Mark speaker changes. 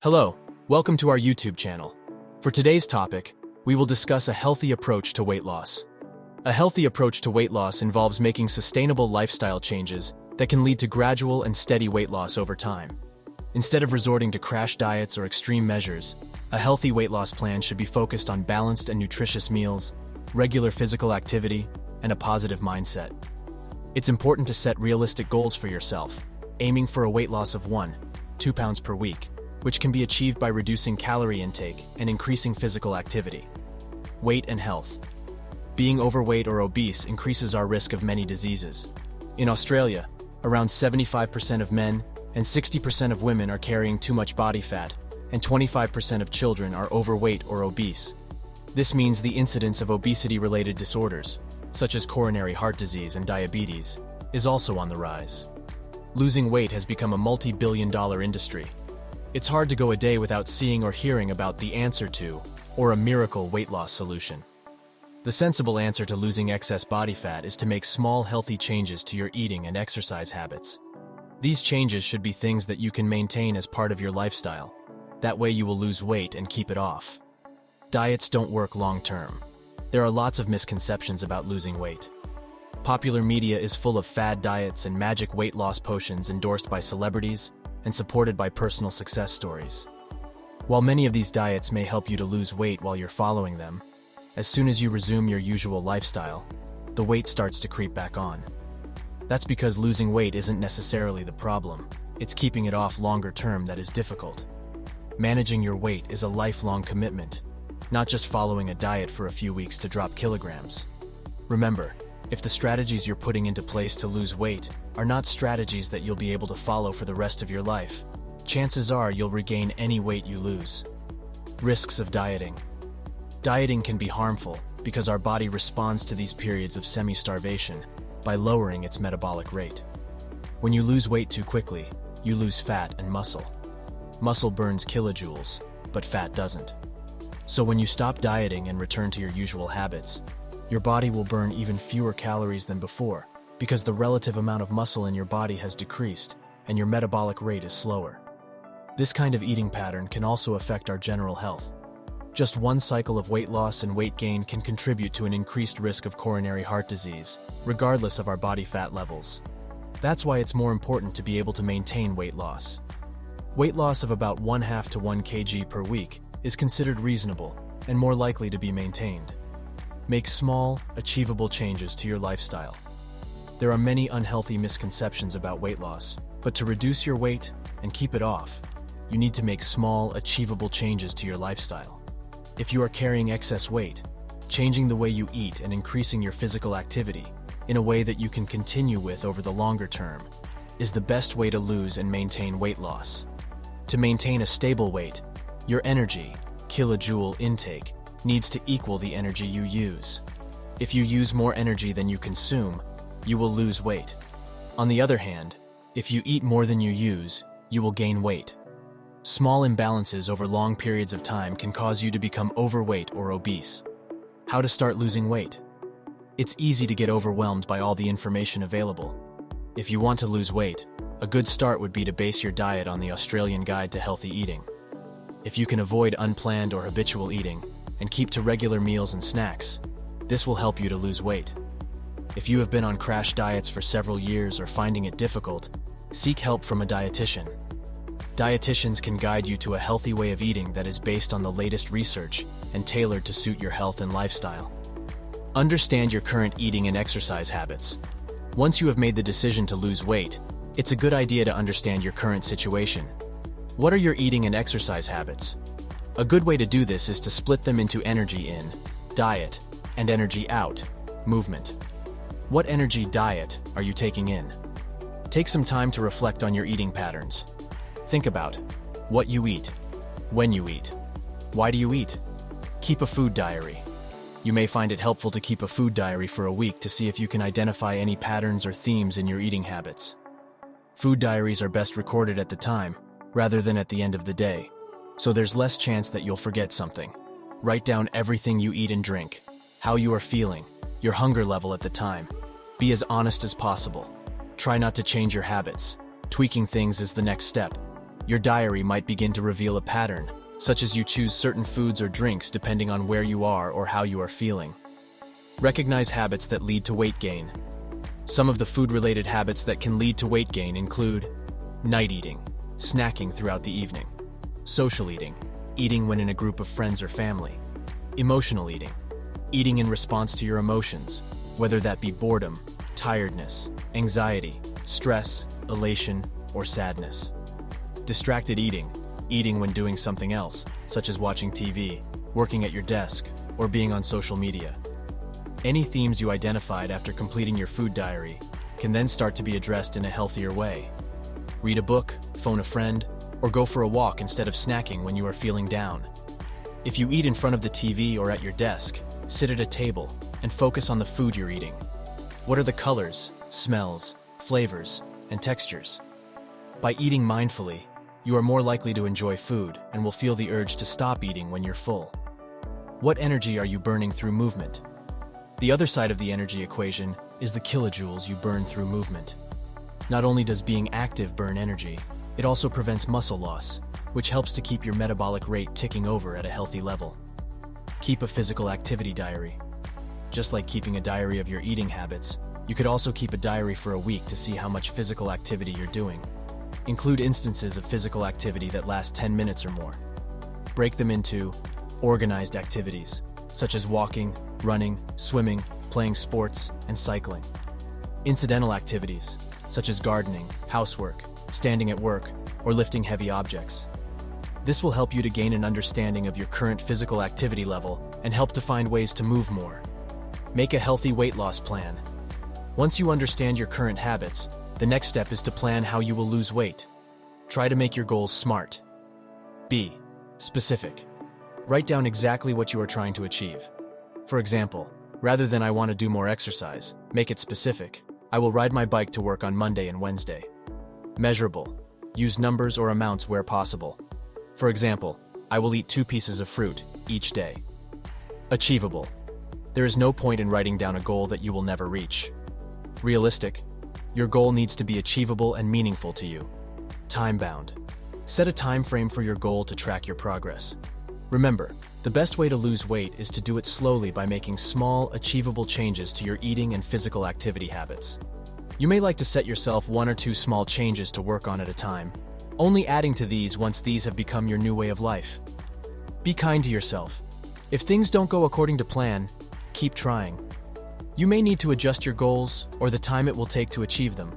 Speaker 1: Hello, welcome to our YouTube channel. For today's topic, we will discuss a healthy approach to weight loss. A healthy approach to weight loss involves making sustainable lifestyle changes that can lead to gradual and steady weight loss over time. Instead of resorting to crash diets or extreme measures, a healthy weight loss plan should be focused on balanced and nutritious meals, regular physical activity, and a positive mindset. It's important to set realistic goals for yourself, aiming for a weight loss of 1-2 pounds per week, which can be achieved by reducing calorie intake and increasing physical activity. Weight and health. Being overweight or obese increases our risk of many diseases. In Australia, around 75% of men and 60% of women are carrying too much body fat, and 25% of children are overweight or obese. This means the incidence of obesity-related disorders, such as coronary heart disease and diabetes, is also on the rise. Losing weight has become a multi-billion-dollar industry. It's hard to go a day without seeing or hearing about the answer to, or a miracle weight loss solution. The sensible answer to losing excess body fat is to make small, healthy changes to your eating and exercise habits. These changes should be things that you can maintain as part of your lifestyle. That way you will lose weight and keep it off. Diets don't work long-term. There are lots of misconceptions about losing weight. Popular media is full of fad diets and magic weight loss potions endorsed by celebrities and supported by personal success stories. While many of these diets may help you to lose weight while you're following them, as soon as you resume your usual lifestyle, the weight starts to creep back on. That's because losing weight isn't necessarily the problem. It's keeping it off longer term that is difficult. Managing your weight is a lifelong commitment, not just following a diet for a few weeks to drop kilograms. Remember, if the strategies you're putting into place to lose weight are not strategies that you'll be able to follow for the rest of your life, chances are you'll regain any weight you lose. Risks of dieting. Dieting can be harmful because our body responds to these periods of semi-starvation by lowering its metabolic rate. When you lose weight too quickly, you lose fat and muscle. Muscle burns kilojoules, but fat doesn't. So when you stop dieting and return to your usual habits, your body will burn even fewer calories than before because the relative amount of muscle in your body has decreased and your metabolic rate is slower. This kind of eating pattern can also affect our general health. Just one cycle of weight loss and weight gain can contribute to an increased risk of coronary heart disease, regardless of our body fat levels. That's why it's more important to be able to maintain weight loss. Weight loss of about 1/2 to 1 kg per week is considered reasonable and more likely to be maintained. Make small, achievable changes to your lifestyle. There are many unhealthy misconceptions about weight loss, but to reduce your weight and keep it off, you need to make small, achievable changes to your lifestyle. If you are carrying excess weight, changing the way you eat and increasing your physical activity in a way that you can continue with over the longer term is the best way to lose and maintain weight loss. To maintain a stable weight, your energy, kilojoule intake, needs to equal the energy you use. If you use more energy than you consume, you will lose weight. On the other hand, if you eat more than you use, you will gain weight. Small imbalances over long periods of time can cause you to become overweight or obese. How to start losing weight? It's easy to get overwhelmed by all the information available. If you want to lose weight, a good start would be to base your diet on the Australian Guide to Healthy Eating. If you can avoid unplanned or habitual eating, and keep to regular meals and snacks, this will help you to lose weight. If you have been on crash diets for several years or finding it difficult, seek help from a dietitian. Dietitians can guide you to a healthy way of eating that is based on the latest research and tailored to suit your health and lifestyle. Understand your current eating and exercise habits. Once you have made the decision to lose weight, it's a good idea to understand your current situation. What are your eating and exercise habits? A good way to do this is to split them into energy in, diet, and energy out, movement. What energy diet are you taking in? Take some time to reflect on your eating patterns. Think about what you eat, when you eat, why do you eat? Keep a food diary. You may find it helpful to keep a food diary for a week to see if you can identify any patterns or themes in your eating habits. Food diaries are best recorded at the time, rather than at the end of the day, so there's less chance that you'll forget something. Write down everything you eat and drink, how you are feeling, your hunger level at the time. Be as honest as possible. Try not to change your habits. Tweaking things is the next step. Your diary might begin to reveal a pattern, such as you choose certain foods or drinks depending on where you are or how you are feeling. Recognize habits that lead to weight gain. Some of the food-related habits that can lead to weight gain include night eating, snacking throughout the evening, social eating, eating when in a group of friends or family, emotional eating, eating in response to your emotions, whether that be boredom, tiredness, anxiety, stress, elation, or sadness. Distracted eating, eating when doing something else, such as watching TV, working at your desk, or being on social media. Any themes you identified after completing your food diary can then start to be addressed in a healthier way. Read a book, phone a friend, or go for a walk instead of snacking when you are feeling down. If you eat in front of the TV or at your desk, sit at a table and focus on the food you're eating. What are the colors, smells, flavors, and textures? By eating mindfully, you are more likely to enjoy food and will feel the urge to stop eating when you're full. What energy are you burning through movement? The other side of the energy equation is the kilojoules you burn through movement. Not only does being active burn energy, it also prevents muscle loss, which helps to keep your metabolic rate ticking over at a healthy level. Keep a physical activity diary. Just like keeping a diary of your eating habits, you could also keep a diary for a week to see how much physical activity you're doing. Include instances of physical activity that last 10 minutes or more. Break them into organized activities, such as walking, running, swimming, playing sports, and cycling. Incidental activities, such as gardening, housework, standing at work, or lifting heavy objects. This will help you to gain an understanding of your current physical activity level and help to find ways to move more. Make a healthy weight loss plan. Once you understand your current habits, the next step is to plan how you will lose weight. Try to make your goals SMART. B. Specific. Write down exactly what you are trying to achieve. For example, rather than "I want to do more exercise," make it specific. "I will ride my bike to work on Monday and Wednesday." Measurable. Use numbers or amounts where possible. For example, "I will eat 2 pieces of fruit each day." Achievable. There is no point in writing down a goal that you will never reach. Realistic. Your goal needs to be achievable and meaningful to you. Time-bound. Set a time frame for your goal to track your progress. Remember, the best way to lose weight is to do it slowly by making small, achievable changes to your eating and physical activity habits. You may like to set yourself 1 or 2 small changes to work on at a time, only adding to these once these have become your new way of life. Be kind to yourself. If things don't go according to plan, keep trying. You may need to adjust your goals or the time it will take to achieve them.